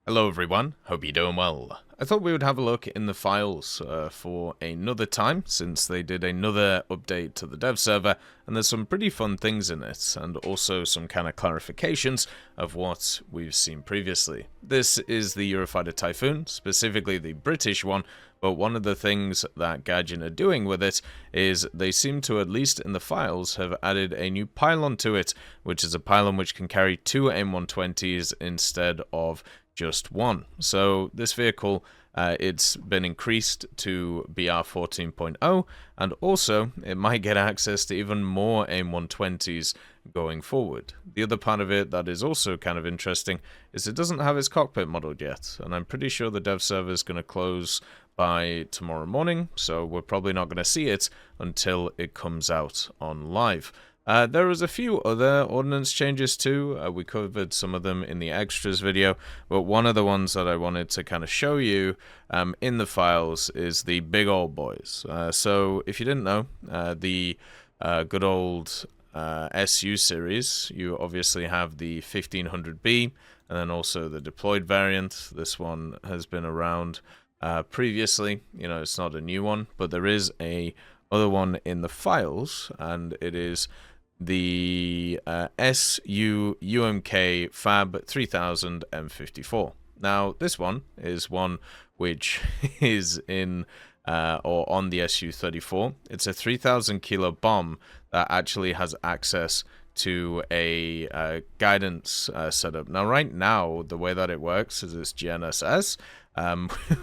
Hello everyone, hope you're doing well. I thought we would have a look in the files for another time, since they did another update to the dev server, and there's some pretty fun things in it, and also some kind of clarifications of what we've seen previously. This is the Eurofighter Typhoon, specifically the British one, but one of the things that Gaijin are doing with it is they seem to, at least in the files, have added a new pylon to it, which is a pylon which can carry two AIM-120s instead of just one. So this vehicle, it's been increased to BR 14.0, and also it might get access to even more AIM-120s going forward. The other part of it that is also kind of interesting is it doesn't have its cockpit modeled yet, and I'm pretty sure the dev server is going to close by tomorrow morning, so we're probably not going to see it until it comes out on live. There was a few other ordnance changes too. We covered some of them in the extras video, but one of the ones that I wanted to kind of show you in the files is the big old boys. So if you didn't know, the good old SU series, you obviously have the 1500B and then also the deployed variant. This one has been around previously. You know, it's not a new one, but there is a other one in the files, and it is the SU UMK Fab 3000 M54. Now, this one is one which is in or on the SU-34. It's a 3,000 kilo bomb that actually has access to a guidance setup. Now, right now, the way that it works is it's GNSS,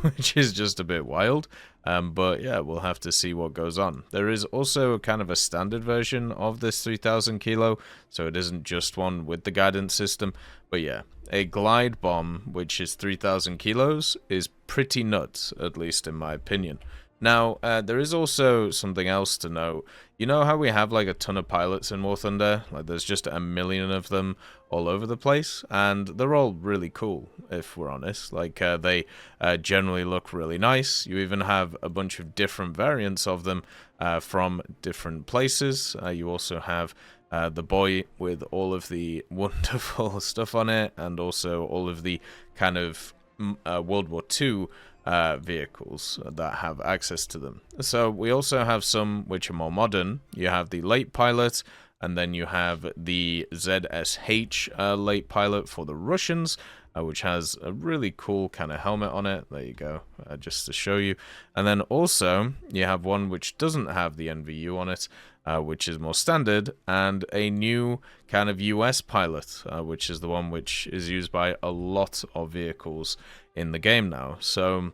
which is just a bit wild. But yeah, we'll have to see what goes on. There is also kind of a standard version of this 3,000 kilo, so it isn't just one with the guidance system. But yeah, a glide bomb, which is 3,000 kilos, is pretty nuts, at least in my opinion. Now, there is also something else to note. You know how we have like a ton of pilots in War Thunder? Like there's just a million of them all over the place, and they're all really cool, if we're honest. Like they generally look really nice. You even have a bunch of different variants of them from different places. You also have the boy with all of the wonderful stuff on it, and also all of the kind of World War II vehicles that have access to them. So we also have some which are more modern. You have the late pilot, and then you have the ZSH late pilot for the Russians, which has a really cool kind of helmet on it. There you go, just to show you. And then also you have one which doesn't have the NVU on it, which is more standard, and a new kind of US pilot, which is the one which is used by a lot of vehicles in the game now. So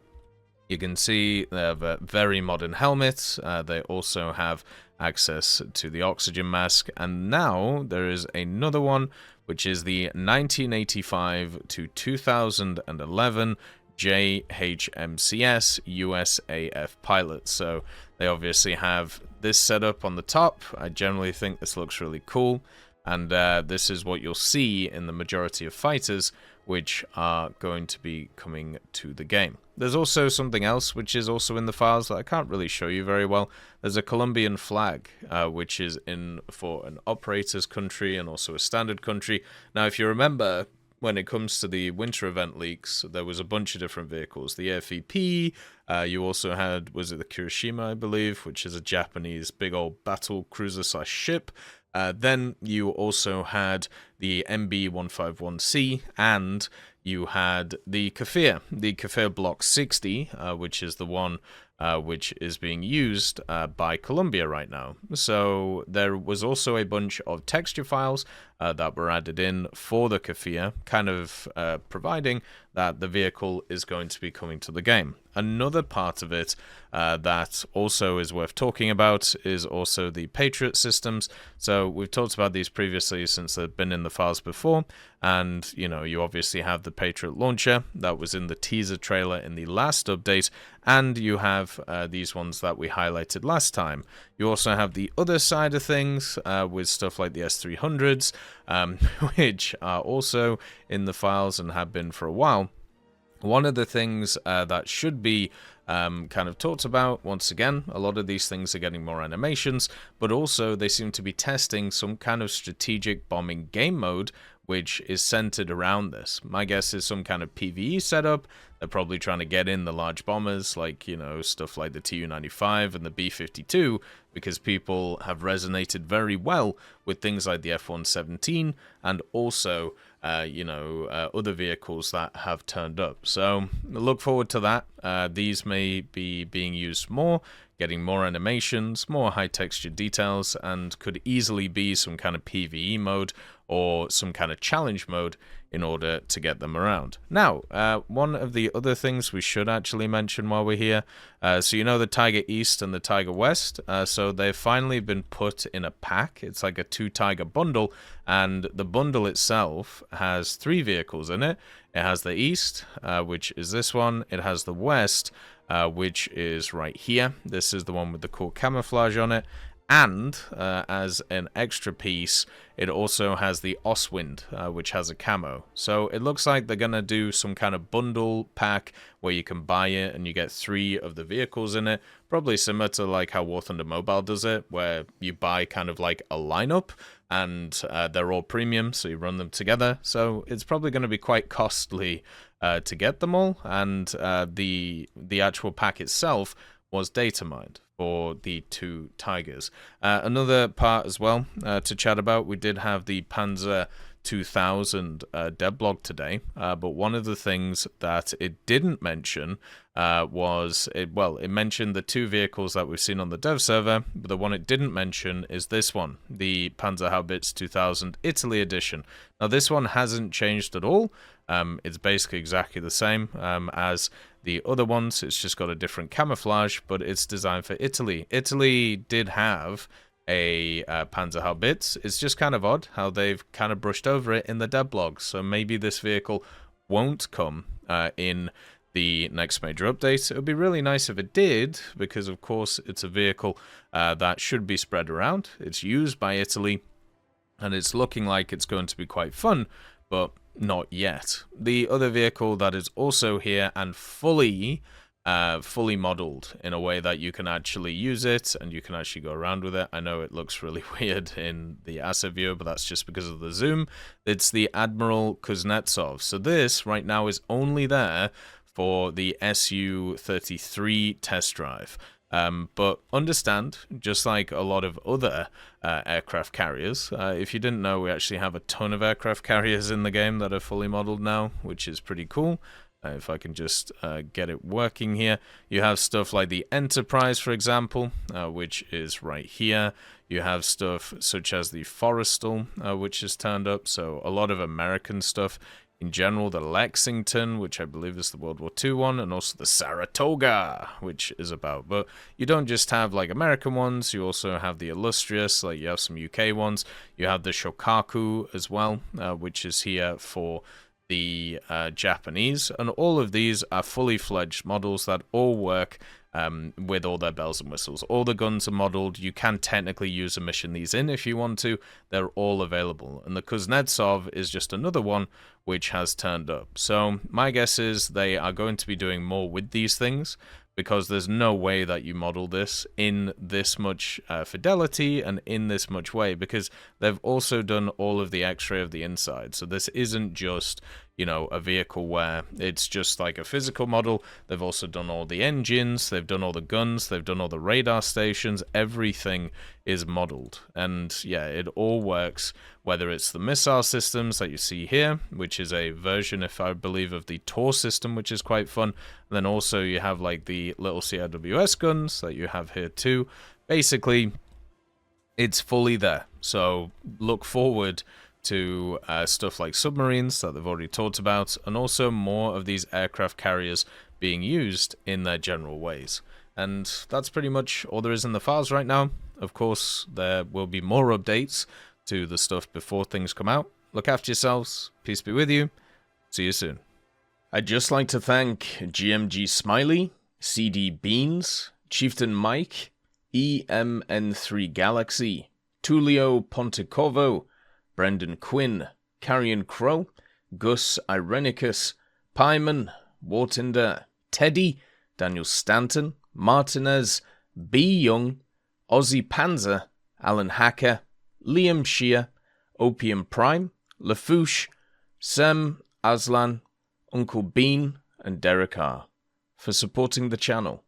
you can see they have very modern helmets. They also have access to the oxygen mask, and now there is another one which is the 1985 to 2011 JHMCS USAF pilot. So they obviously have this setup on the top. I generally think this looks really cool, and this is what you'll see in the majority of fighters which are going to be coming to the game. There's also something else which is also in the files that I can't really show you very well. There's a Colombian flag, which is in for an operator's country and also a standard country. Now, if you remember, when it comes to the winter event leaks, there was a bunch of different vehicles. The AFEP, you also had, was it the Kirishima, I believe, which is a Japanese big old battle cruiser slash ship. Then you also had the MB-151C, and you had the Kafir Block 60, which is the one which is being used by Colombia right now. So there was also a bunch of texture files that were added in for the Kafir, kind of providing that the vehicle is going to be coming to the game. Another part of it that also is worth talking about is also the Patriot systems. So we've talked about these previously since they've been in the files before, and you know, you obviously have the Patriot launcher that was in the teaser trailer in the last update, and you have these ones that we highlighted last time. You also have the other side of things with stuff like the S300s, which are also in the files and have been for a while. One of the things that should be kind of talked about, once again, a lot of these things are getting more animations, but also they seem to be testing some kind of strategic bombing game mode which is centered around this. My guess is some kind of PvE setup. They're probably trying to get in the large bombers, like, you know, stuff like the Tu-95 and the B-52, because people have resonated very well with things like the F-117 and also, other vehicles that have turned up. So look forward to that. These may be being used more, getting more animations, more high texture details, and could easily be some kind of PvE mode or some kind of challenge mode in order to get them around. Now, one of the other things we should actually mention while we're here, so you know the Tiger East and the Tiger West, so they've finally been put in a pack. It's like a 2-Tiger bundle, and the bundle itself has 3 vehicles in it. It has the East, which is this one. It has the West, which is right here. This is the one with the cool camouflage on it. And as an extra piece, it also has the Oswind, which has a camo. So it looks like they're going to do some kind of bundle pack where you can buy it and you get 3 of the vehicles in it. Probably similar to like how War Thunder Mobile does it, where you buy kind of like a lineup and they're all premium, so you run them together. So it's probably going to be quite costly to get them all. And the actual pack itself was data mined for the 2 Tigers. Another part as well to chat about, we did have the Panzer 2000 devlog today, but one of the things that it didn't mention was, it mentioned the 2 vehicles that we've seen on the dev server, but the one it didn't mention is this one, the Panzerhaubitze 2000 Italy edition. Now this one hasn't changed at all. It's basically exactly the same as the other ones. It's just got a different camouflage, but it's designed for Italy. Italy did have a Panzerhaubitze. It's just kind of odd how they've kind of brushed over it in the devlog. So maybe this vehicle won't come in the next major update. It would be really nice if it did, because of course it's a vehicle that should be spread around. It's used by Italy, and it's looking like it's going to be quite fun, but not yet. The other vehicle that is also here and fully modeled in a way that you can actually use it and you can actually go around with it. I know it looks really weird in the asset view, but that's just because of the zoom. It's the Admiral Kuznetsov. So this right now is only there for the Su-33 test drive. But understand, just like a lot of other aircraft carriers, if you didn't know, we actually have a ton of aircraft carriers in the game that are fully modeled now, which is pretty cool. If I can just get it working here. You have stuff like the Enterprise, for example, which is right here. You have stuff such as the Forrestal, which is turned up, so a lot of American stuff. In general, the Lexington, which I believe is the World War II one, and also the Saratoga, which is about. But you don't just have like American ones, you also have the Illustrious, like you have some UK ones. You have the Shokaku as well, which is here for the Japanese. And all of these are fully fledged models that all work with all their bells and whistles. All the guns are modeled. You can technically use and mission these in if you want to. They're all available. And the Kuznetsov is just another one which has turned up. So my guess is they are going to be doing more with these things, because there's no way that you model this in this much fidelity and in this much way, because they've also done all of the X-ray of the inside. So this isn't just, you know, a vehicle where it's just like a physical model. They've also done all the engines, they've done all the guns, they've done all the radar stations. Everything is modeled. And yeah, it all works, whether it's the missile systems that you see here, which is a version, if I believe, of the Tor system, which is quite fun. And then also you have like the little CRWS guns that you have here too. Basically, it's fully there. So look forward to stuff like submarines that they've already talked about, and also more of these aircraft carriers being used in their general ways. And that's pretty much all there is in the files right now. Of course, there will be more updates to the stuff before things come out. Look after yourselves. Peace be with you. See you soon. I'd just like to thank GMG Smiley, CD Beans, Chieftain Mike, EMN3 Galaxy, Tulio Pontecorvo, Brendan Quinn, Carrion Crow, Gus Irenicus, Pyman, Wartinder, Teddy, Daniel Stanton, Martinez, B. Young, Ozzy Panzer, Alan Hacker, Liam Shear, Opium Prime, Lafouche, Sem, Aslan, Uncle Bean, and Derek R. for supporting the channel.